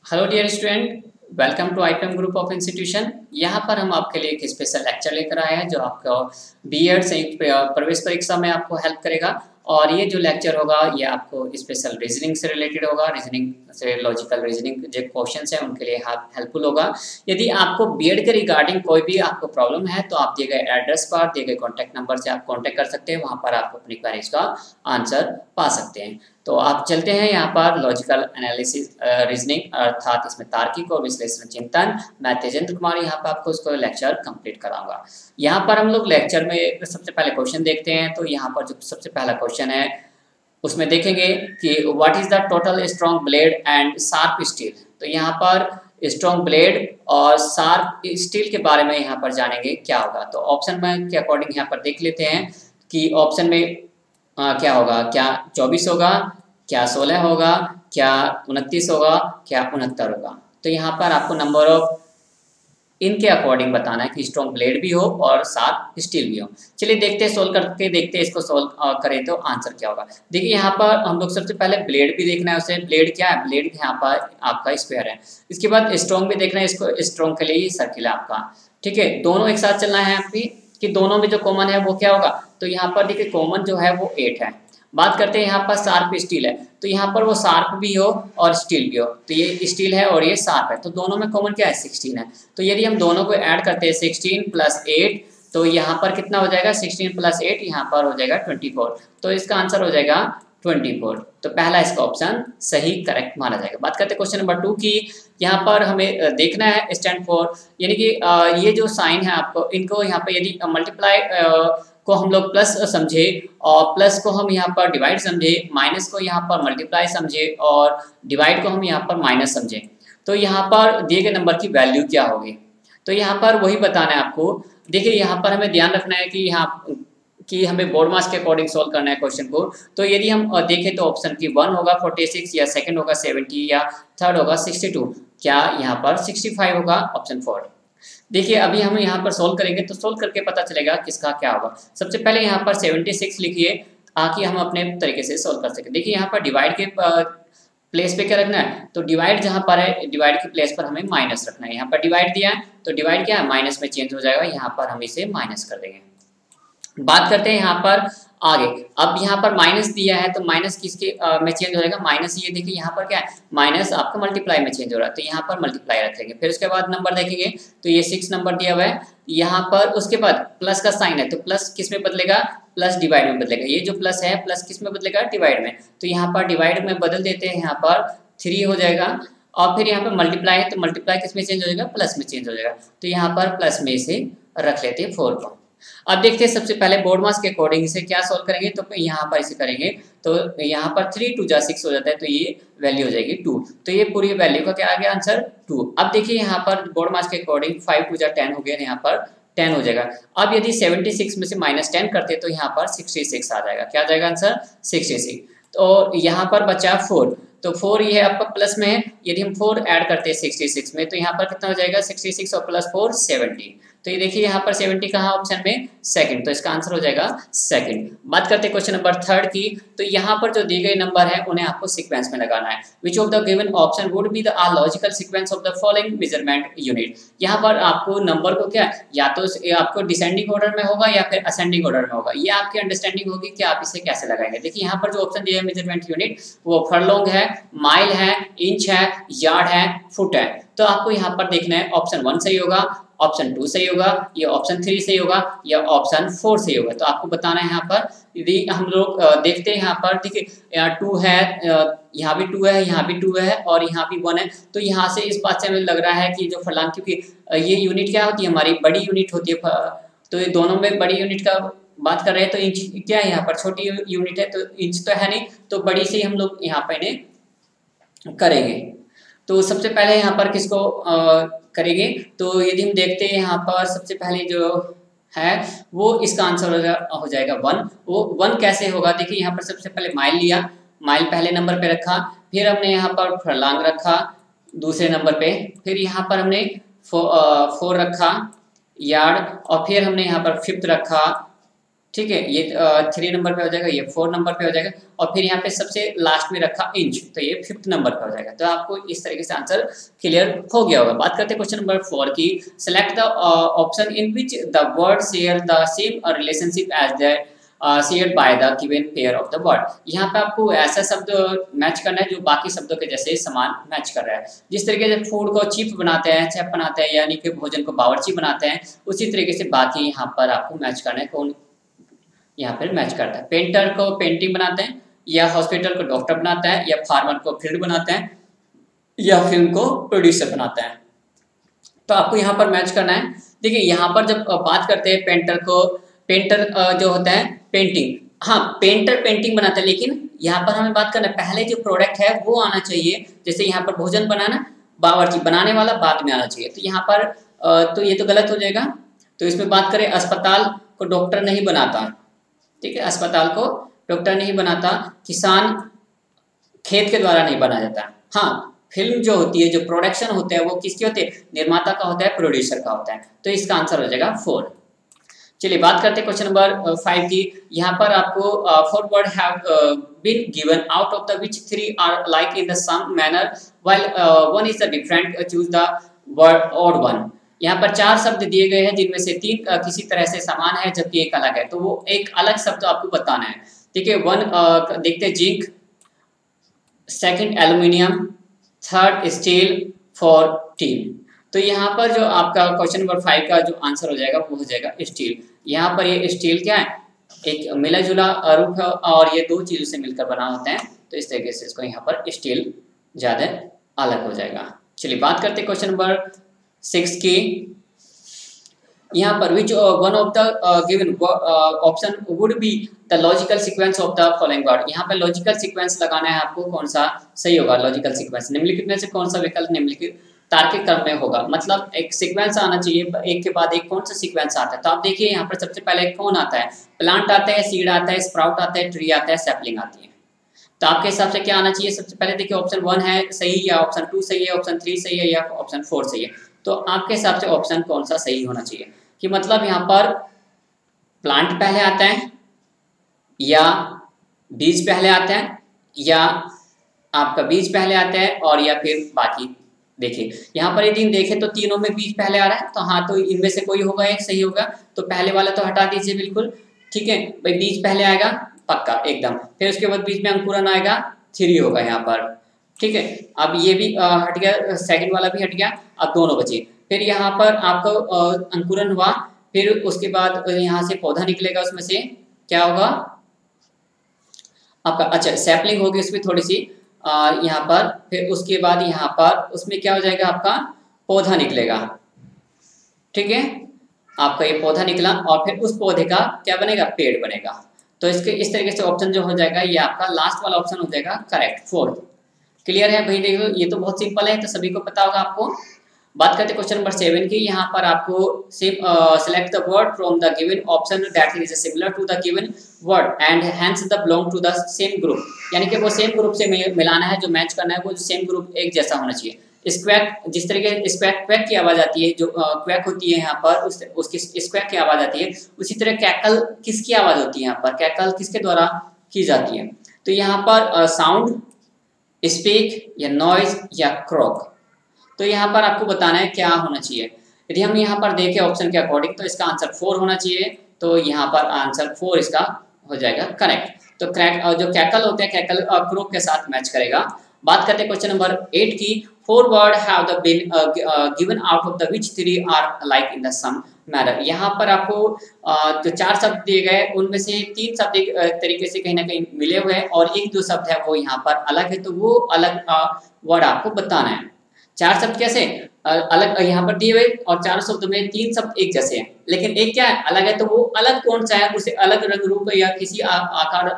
Hello dear student, welcome to IPM group of institution. यहाँ पर हम आपके लिए एक स्पेशल लेक्चर लेकर आए हैं जो आपको बीएड संयुक्त प्रवेश परीक्षा में आपको हेल्प करेगा। और ये जो लेक्चर होगा ये आपको स्पेशल रीजनिंग से रिलेटेड होगा। रीजनिंग से लॉजिकल रीजनिंग जो क्वेश्चंस हैं उनके लिए हेल्पफुल होगा। यदि आपको बीएड के रिगार्डिंग कोई भी आपको प्रॉब्लम है तो आप दिए गए एड्रेस पर दिए गए कॉन्टैक्ट नंबर से आप कॉन्टैक्ट कर सकते हैं। वहाँ पर आप अपनी क्वेरीज का आंसर पा सकते हैं। तो आप चलते हैं यहाँ पर लॉजिकल एनालिसिस रीजनिंग अर्थात इसमें तार्किक और विश्लेषण चिंतन। मैं तेजेंद्र कुमार यहाँ पर आपको इसको लेक्चर कंप्लीट कराऊंगा। यहाँ पर हम लोग लेक्चर में सबसे पहले क्वेश्चन देखते हैं। तो यहाँ पर जो सबसे पहला क्वेश्चन है उसमें देखेंगे कि what is the total strong blade and sharp steel. तो यहाँ पर स्ट्रॉन्ग ब्लेड और शार्प स्टील के बारे में यहाँ पर जानेंगे क्या होगा। तो ऑप्शन में के अकॉर्डिंग यहाँ पर देख लेते हैं कि ऑप्शन में क्या होगा। क्या 24 होगा, क्या 16 होगा, क्या 29 होगा, क्या 69 होगा। तो यहाँ पर आपको नंबर ऑफ इनके अकॉर्डिंग बताना है कि स्ट्रॉन्ग ब्लेड भी हो और शार्प स्टील भी हो। चलिए देखते हैं, सोल्व करके देखते हैं इसको सोल्व करें तो आंसर क्या होगा। देखिए यहाँ पर हम लोग सबसे पहले ब्लेड भी देखना है उसे। ब्लेड क्या है, ब्लेड यहाँ पर आपका स्क्वायर है। इसके बाद स्ट्रॉन्ग भी देखना है, इसको स्ट्रॉन्ग के लिए ही सर्किल है आपका। ठीक है, दोनों एक साथ चलना है आपकी कि दोनों में जो कॉमन है वो क्या होगा। तो यहाँ पर देखिए कॉमन जो है वो 8 है। बात करते हैं यहाँ पर शार्प स्टील है, तो यहाँ पर वो शार्प भी हो और स्टील भी हो। तो ये स्टील है और ये शार्प है, तो दोनों में कॉमन क्या है 16 है। तो यदि हम दोनों को ऐड करते हैं 16 + 8 तो यहाँ पर कितना हो जाएगा, 16 + 8 यहाँ पर हो जाएगा 24। तो इसका आंसर हो जाएगा 24। तो पहला इसका ऑप्शन सही करेक्ट माना जाएगा। बात करते हैं क्वेश्चन नंबर 2 की। यहाँ पर हमें देखना है स्टैंड फॉर, यानी कि ये जो साइन है आपको इनको यहाँ पर यदि मल्टीप्लाई को हम लोग प्लस समझे और प्लस को हम यहाँ पर डिवाइड समझे, माइनस को यहाँ पर मल्टीप्लाई समझे और डिवाइड को हम यहाँ पर माइनस समझे, तो यहाँ पर दिए गए नंबर की वैल्यू क्या होगी। तो यहाँ पर वही बताना है आपको। देखिए यहाँ पर हमें ध्यान रखना है कि यहाँ कि हमें बोर्ड मार्क्स के अकॉर्डिंग सोल्व करना है क्वेश्चन को। तो यदि हम देखें तो ऑप्शन की 1 होगा 46, या सेकंड होगा 70, या थर्ड होगा 62, क्या यहाँ पर 65 होगा, ऑप्शन 4। देखिए अभी हम यहाँ पर सोल्व करेंगे तो सोल्व करके पता चलेगा किसका क्या होगा। सबसे पहले यहाँ पर 76 लिखिए ताकि हम अपने तरीके से सोल्व कर सकें। देखिए यहाँ पर डिवाइड के प्लेस पे क्या रखना है, तो डिवाइड जहाँ पर है डिवाइड के प्लेस पर हमें माइनस रखना है। यहाँ पर डिवाइड दिया है तो डिवाइड क्या है माइनस में चेंज हो जाएगा, यहाँ पर हम इसे माइनस कर देंगे। बात करते हैं यहाँ पर आगे। अब यहाँ पर माइनस दिया है तो माइनस किसके में चेंज हो जाएगा, माइनस ये देखिए यहाँ पर क्या है माइनस आपका मल्टीप्लाई में चेंज हो रहा है, तो यहाँ पर मल्टीप्लाई रखेंगे। फिर उसके बाद नंबर देखेंगे तो ये 6 नंबर दिया हुआ है यहाँ पर। उसके बाद प्लस का साइन है तो प्लस किस में बदलेगा, प्लस डिवाइड में बदलेगा। ये जो प्लस है प्लस किस में बदलेगा, डिवाइड में। तो यहाँ पर डिवाइड में बदल देते हैं, यहाँ पर 3 हो जाएगा। और फिर यहाँ पर मल्टीप्लाई है तो मल्टीप्लाई किस में चेंज हो जाएगा, प्लस में चेंज हो जाएगा। तो यहाँ पर प्लस में इसे रख लेते हैं 4 को। अब देखते हैं सबसे पहले बोर्ड मार्क्स के अकॉर्डिंग इसे क्या सोल्व करेंगे। तो यहाँ पर इसे करेंगे तो यहाँ पर 3 × 2 = 6 हो जाता है, तो ये वैल्यू हो जाएगी 2। तो ये पूरी वैल्यू का क्या आ गया आंसर 2। अब देखिए यहाँ पर बोर्ड मार्क्स के अकॉर्डिंग 5 × 2 = 10 हो गया, यहाँ पर 10 हो जाएगा। अब यदि 76 में से -10 करते तो यहाँ पर 66 आ जाएगा। क्या आ जाएगा आंसर 66। तो यहाँ पर बचा 4, तो 4 ये आपका प्लस में है। यदि हम 4 ऐड करते हैं 66 में तो यहाँ पर कितना हो जाएगा 66 और +4 70। तो ये देखिए यहाँ पर 70 कहाँ ऑप्शन में सेकंड, तो इसका आंसर हो जाएगा सेकंड। बात करते हैं क्वेश्चन नंबर 3 की। तो यहाँ पर जो दिए गए नंबर है उन्हें आपको सीक्वेंस में लगाना है। Which of the given option would be the logical sequence of the following measurement unit. यहाँ पर आपको नंबर को क्या या तो आपको डिसेंडिंग ऑर्डर में होगा या फिर असेंडिंग ऑर्डर में होगा। ये आपकी अंडरस्टैंडिंग होगी कि आप इसे कैसे लगाएंगे। देखिए यहाँ पर जो ऑप्शन दिया है मेजरमेंट यूनिट वो फरलोंग है, माइल है, इंच है, यार्ड है, फुट है। तो आपको यहाँ पर देखना है ऑप्शन 1 सही होगा, ऑप्शन 2 सही होगा, या ऑप्शन 3 सही होगा, या ऑप्शन 4 सही होगा। तो आपको बताना है यहाँ पर। यदि हम लोग देखते हैं यहाँ पर देखिए 2 है, यहाँ भी 2 है, यहाँ भी 2 है और यहाँ भी 1 है। तो यहाँ से इस बात से हमें लग रहा है कि जो फलांग, क्योंकि ये यूनिट क्या होती है हमारी बड़ी यूनिट होती है, तो ये दोनों में बड़ी यूनिट का बात कर रहे हैं। तो इंच क्या है यहाँ पर छोटी यूनिट है, तो इंच तो है नहीं, तो बड़ी से ही हम लोग यहाँ पर इन्हें करेंगे। तो सबसे पहले यहाँ पर किसको करेंगे, तो यदि हम देखते हैं यहाँ पर सबसे पहले जो है वो इसका आंसर हो जाएगा 1। वो 1 कैसे होगा, देखिए यहाँ पर सबसे पहले माइल लिया, माइल पहले नंबर पे रखा, फिर हमने यहाँ पर फरलांग रखा दूसरे नंबर पे, फिर यहाँ पर हमने 4 रखा यार्ड, और फिर हमने यहाँ पर 5th रखा ठीक है, ये 3 नंबर पे हो जाएगा, ये 4 नंबर पे हो जाएगा, और फिर यहाँ पे सबसे लास्ट में रखा इंच, तो ये 5th नंबर पे हो जाएगा। तो आपको इस तरीके से आंसर क्लियर हो गया होगा। बात करते हैं क्वेश्चन नंबर 4 की। Select the option in which the word share the same relationship as the share by the given pair of the word. यहाँ पे आपको ऐसा शब्द मैच करना है जो बाकी शब्दों के जैसे समान मैच कर रहा है। जिस तरीके से फूड को चिप बनाते हैं, चेप बनाते हैं, यानी कि भोजन को बावर्ची बनाते हैं, उसी तरीके से बाकी यहाँ पर आपको मैच करना है कौन यहाँ पर मैच करता है। पेंटर को पेंटिंग बनाते हैं, या हॉस्पिटल को डॉक्टर बनाता है, या फार्मर को फील्ड बनाते हैं, या फिल्म को प्रोड्यूसर बनाता है। तो आपको यहाँ पर मैच करना है। देखिए यहाँ पर जब बात करते हैं पेंटर को, पेंटर जो होता है पेंटिंग, हाँ पेंटर पेंटिंग बनाता है, लेकिन यहाँ पर हमें बात करना है पहले जो प्रोडक्ट है वो आना चाहिए। जैसे यहाँ पर भोजन बनाना, बावर्ची बनाने वाला बाद में आना चाहिए। तो यहाँ पर तो ये तो गलत हो जाएगा। तो इसमें बात करें अस्पताल को डॉक्टर नहीं बनाता, ठीक है, अस्पताल को डॉक्टर नहीं बनाता, किसान खेत के द्वारा नहीं बना जाता। हाँ फिल्म जो होती है, जो प्रोडक्शन होते हैं वो किसके होते हैं, निर्माता का होता है, प्रोड्यूसर का होता है। तो इसका आंसर हो जाएगा 4। चलिए बात करते हैं क्वेश्चन नंबर 5 की। यहाँ पर आपको 4 word have been given out of the which 3 are like in the some manner while 1 is the different, choose the word odd one. यहाँ पर 4 शब्द दिए गए हैं जिनमें से 3 किसी तरह से समान है जबकि एक अलग है। तो वो एक अलग शब्द आपको बताना है। ठीक है, 1 देखते हैं जिंक, 2 एल्यूमिनियम, 3 स्टील, 4 टीन। तो यहाँ पर जो आपका क्वेश्चन नंबर 5 का जो आंसर हो जाएगा वो हो जाएगा स्टील। यहाँ पर ये स्टील क्या है, एक मिला जुला रूप है और ये 2 चीजों से मिलकर बना होता है। तो इस तरीके से इसको यहाँ पर स्टील ज्यादा अलग हो जाएगा। चलिए बात करते हैं क्वेश्चन नंबर 6 की। यहाँ पर which one of the given option would be the logical sequence of the following word. यहाँ पर लॉजिकल सीक्वेंस लगाना है आपको, कौन सा सही होगा लॉजिकल सीक्वेंस। निम्नलिखित में से कौन सा विकल्प निम्नलिखित तार्किक क्रम में होगा, मतलब एक सीक्वेंस आना चाहिए, एक के बाद एक कौन सा सीक्वेंस आता है। तो आप देखिए यहाँ पर सबसे पहले कौन आता है, प्लांट आता है, सीड आता है, स्प्राउट आता है, ट्री आता है, सैपलिंग आती है। तो आपके हिसाब से क्या आना चाहिए, सबसे पहले देखिए ऑप्शन 1 है सही, या ऑप्शन 2 सही है, ऑप्शन 3 सही है, या ऑप्शन 4 सही है। तो आपके हिसाब से ऑप्शन कौन सा सही होना चाहिए, कि मतलब यहाँ पर प्लांट पहले आता है, या बीज पहले आता है, या आपका बीज पहले आता है, और या फिर बाकी। देखिए यहाँ पर यदि देखें तो तीनों में बीज पहले आ रहा है, तो हाँ तो इनमें से कोई होगा एक सही होगा। तो पहले वाला तो हटा दीजिए बिल्कुल, ठीक है भाई, बीज पहले आएगा पक्का एकदम। फिर उसके बाद बीज में अंकुरन आएगा, 3 होगा यहाँ पर, ठीक है। अब ये भी हट गया, सेकंड वाला भी हट गया, अब दोनों बचे। फिर यहाँ पर आपको अंकुरन हुआ, फिर उसके बाद यहाँ से पौधा निकलेगा, उसमें से क्या होगा आपका, अच्छा सैपलिंग होगी उसमें थोड़ी सी यहाँ पर। फिर उसके बाद यहाँ पर उसमें क्या हो जाएगा, आपका पौधा निकलेगा, ठीक है। आपका ये पौधा निकला और फिर उस पौधे का क्या बनेगा, पेड़ बनेगा। तो इसके इस तरीके से ऑप्शन जो हो जाएगा ये आपका लास्ट वाला ऑप्शन हो जाएगा करेक्ट, 4। क्लियर है भाई, देखो ये तो बहुत सिंपल है, तो सभी को पता होगा आपको। बात करते हैं क्वेश्चन नंबर 7 की। यहाँ पर आपको select the word from the given option that is similar to the given word and hence the belong to the same group. यानी कि वो सेम ग्रुप से मिलाना है, जो मैच करना है वो सेम ग्रुप एक जैसा होना चाहिए। स्क्वैक, जिस तरीके स्क्वैक क्वैक की आवाज आती है, जो क्वैक होती है यहाँ पर उसकी स्क्वैक की आवाज आती है, उसी तरह कैकल किसकी आवाज होती है, यहाँ पर कैकल किसके द्वारा की जाती है। तो यहाँ पर साउंड, स्पीक, या नॉइज, या क्रॉक। तो यहाँ पर आपको बताना है क्या होना चाहिए। यदि हम यहाँ पर देखें ऑप्शन के अकॉर्डिंग तो इसका आंसर 4 होना चाहिए। तो यहाँ पर आंसर 4 इसका हो जाएगा करेक्ट। तो क्रैक जो कैकल होते हैं, कैकल क्रोक के साथ मैच करेगा। बात करते हैं क्वेश्चन नंबर 8 की। 4 word have the been given out of the which 3 are like in the some manner. यहाँ पर आपको जो 4 शब्द दिए गए उनमें से 3 शब्द एक तरीके से कहीं ना कहीं मिले हुए हैं और 1-2 शब्द है वो यहाँ पर अलग है। तो वो अलग वर्ड आपको बताना है। 4 शब्द कैसे अलग यहाँ पर दिए हुए, और 4 शब्द में 3 शब्द एक जैसे हैं, लेकिन एक क्या है अलग है। तो वो अलग कौन सा है, उसे अलग रंग रूप या किसी आकार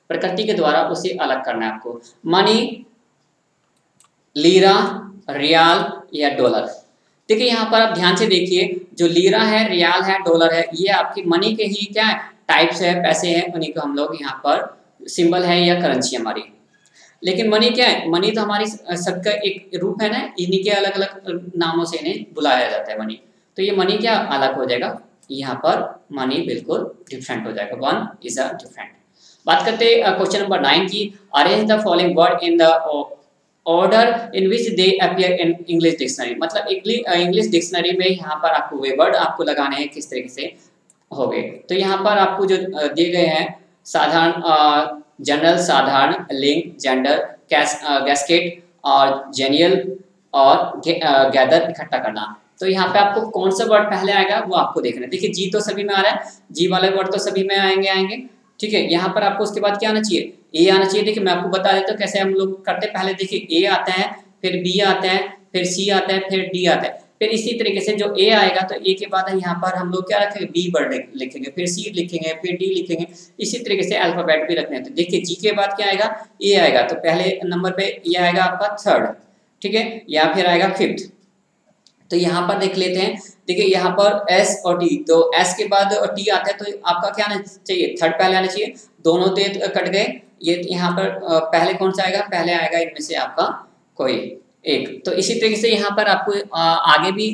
प्रकृति के द्वारा उसे अलग करना है आपको। मनी, लीरा, रियाल, या डॉलर। देखिए यहाँ पर आप ध्यान से देखिए, जो लीरा है, रियाल है, डॉलर है, ये आपकी मनी के ही क्या है टाइप्स है, पैसे हैं, उन्हीं को हम लोग यहाँ पर सिंबल है या करेंसी हमारी। लेकिन मनी क्या है, मनी तो हमारी सबका एक रूप है ना, इन्हीं के अलग अलग नामों से इन्हें बुलाया जाता है मनी। तो ये मनी क्या अलग हो जाएगा यहाँ पर मनी बिल्कुल डिफरेंट हो जाएगा, 1 इज अ डिफरेंट। बात करते हैं क्वेश्चन नंबर 9 की, arrange the following word in the order in which they appear in English dictionary. मतलब इंग्लिश डिक्शनरी में यहाँ पर आपको वे वर्ड आपको लगाने हैं किस तरीके से हो गए। तो यहाँ पर आपको जो दिए गए हैं साधारण, जनरल, साधारण, लिंक, जेंडर, गैस्केट और जेनियल और गैदर इकट्ठा करना। तो यहाँ पे आपको कौन सा वर्ड पहले आएगा वो आपको देखना है। देखिए जी तो सभी में आ रहा है, जी वाले वर्ड तो सभी में आएंगे। ठीक है, यहाँ पर आपको उसके बाद क्या आना चाहिए, ए आना चाहिए। देखिए मैं आपको बता देता हूँ कैसे हम लोग करते हैं। पहले देखिए ए आता है, फिर बी आता है, फिर सी आता है, फिर डी आता है। फिर इसी तरीके से जो ए आएगा तो ए के बाद यहाँ पर हम लोग क्या रखेंगे, बी वर्ड लिखेंगे, फिर सी लिखेंगे, फिर डी लिखेंगे। इसी तरीके से अल्फाबेट भी रखने हैं। तो देखिए जी के बाद क्या आएगा, ए आएगा, तो पहले नंबर पे ये आएगा आपका 3rd, ठीक है, या फिर आएगा 5th। तो यहाँ पर देख लेते हैं। देखिए यहाँ पर एस और टी, तो एस के बाद टी आता है तो आपका क्या आना चाहिए, 3rd पहले आना चाहिए। दोनों तो कट गए, ये यहाँ पर पहले कौन सा आएगा, पहले आएगा इनमें से आपका कोई एक। तो इसी तरीके से यहाँ पर आपको आगे भी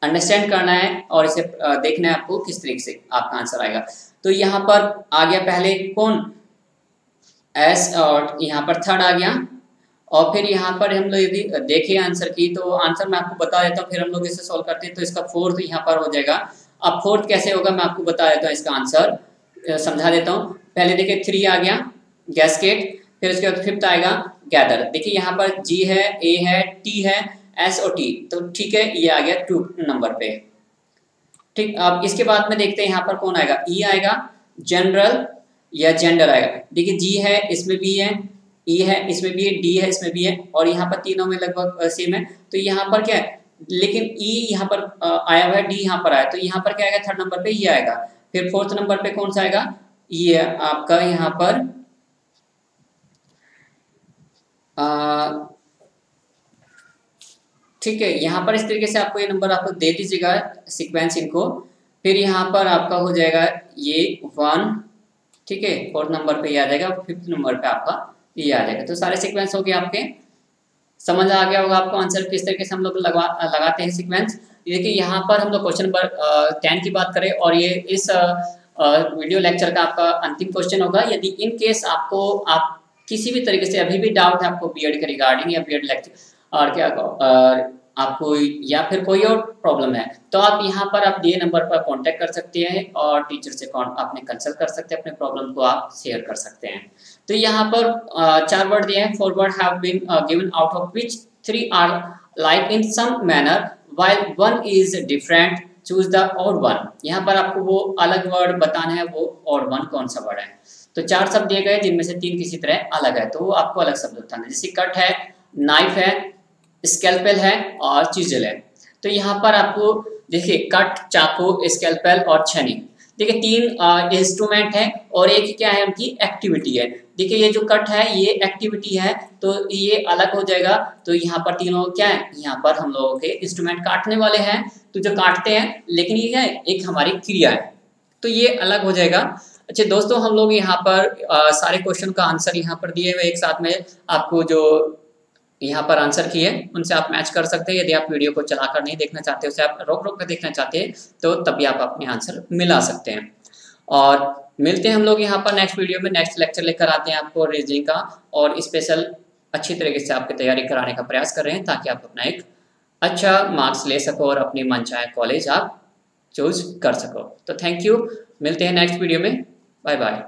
अंडरस्टैंड करना है और इसे देखना है आपको किस तरीके से आपका आंसर आएगा। तो यहाँ पर आ गया पहले कौन, एस, और यहाँ पर 3rd आ गया। और फिर यहाँ पर हम लोग यदि देखें आंसर की, तो आंसर मैं आपको बता देता हूँ, फिर हम लोग इसे सॉल्व करते हैं। तो इसका 4th यहाँ पर हो जाएगा। अब 4th कैसे होगा मैं आपको बता देता हूँ, इसका आंसर समझा देता हूँ। पहले देखिए 3 आ गया गैस्केट, फिर उसके बाद 5th आएगा गैदर। देखिए यहाँ पर जी है, ए है, टी है, एस और टी, तो ठीक है ये आ गया 2 नंबर पे। ठीक, अब इसके बाद में देखते हैं यहाँ पर कौन आएगा, ई आएगा, जनरल या जेंडर आएगा। देखिए जी है, इसमें भी है, ई है, इसमें भी है, डी है, इसमें भी है, और यहाँ पर तीनों में लगभग सेम है। तो यहाँ पर क्या है, लेकिन ई यहाँ पर आया हुआ है, डी यहाँ पर आया, तो यहाँ पर क्या आएगा, 3rd नंबर पे ये आएगा। फिर 4th नंबर पे कौन सा आएगा, ये आपका यहाँ पर ठीक है। यहाँ पर इस तरीके से आपको ये नंबर आपको दे दीजिएगा सीक्वेंस इनको। फिर यहाँ पर आपका हो जाएगा ये 1, ठीक है, 4th नंबर पे ये आ जाएगा, 5th नंबर पे आपका ये आ जाएगा। तो सारे सीक्वेंस हो गए आपके, समझ आ गया होगा आपको आंसर किस तरीके से हम लोग लगाते हैं सीक्वेंस। देखिए यहाँ पर हम लोग क्वेश्चन नंबर 10 की बात करें, और ये इस वीडियो लेक्चर का आपका अंतिम क्वेश्चन होगा। यदि इन केस आपको किसी भी तरीके से अभी भी डाउट है आपको बीएड के रिगार्डिंग या बीएड लेक्चर और क्या आपको या फिर कोई और प्रॉब्लम है, तो आप यहाँ पर आप दिए नंबर पर कांटेक्ट कर सकते हैं और टीचर से आपने कंसल्ट कर सकते हैं, अपने प्रॉब्लम को आप शेयर कर सकते हैं। तो यहाँ पर 4 वर्ड दिए हैं, 4 word have been given, out of which 3 are like in some manner while 1 is different, choose the odd one. यहाँ पर आपको वो अलग वर्ड बताना है, वो ऑड वन कौन सा वर्ड है। तो 4 शब्द दिए गए जिनमें से 3 किसी तरह अलग है, तो वो आपको अलग शब्द बताना है। जैसे कट है, नाइफ है, स्कैल्पेल है और चीजल है। तो यहाँ पर आपको देखिए कट, चाकू, स्कैल्पेल और छेनी, देखिए 3 इंस्ट्रूमेंट है और एक क्या है उनकी एक्टिविटी है। देखिए ये जो कट है ये एक्टिविटी है, तो ये अलग हो जाएगा। तो यहाँ पर तीनों क्या है, यहाँ पर हम लोगों के इंस्ट्रूमेंट काटने वाले हैं, तो जो काटते हैं, लेकिन ये क्या है, एक हमारी क्रिया है, तो ये अलग हो जाएगा। अच्छा दोस्तों, हम लोग यहाँ पर सारे क्वेश्चन का आंसर यहाँ पर दिए हुए एक साथ में आपको जो यहाँ पर आंसर किए उनसे आप मैच कर सकते हैं। यदि आप वीडियो को चलाकर नहीं देखना चाहते, उसे आप रोक रोक कर देखना चाहते हैं, तो तभी आप अपने आंसर मिला सकते हैं। और मिलते हैं हम लोग यहाँ पर नेक्स्ट वीडियो में, नेक्स्ट लेक्चर लेकर आते हैं आपको रीजनिंग का, और स्पेशल अच्छी तरीके से आपकी तैयारी कराने का प्रयास कर रहे हैं, ताकि आप अपना एक अच्छा मार्क्स ले सको और अपनी मनचाहे कॉलेज आप चूज कर सको। तो थैंक यू, मिलते हैं नेक्स्ट वीडियो में, बाय बाय।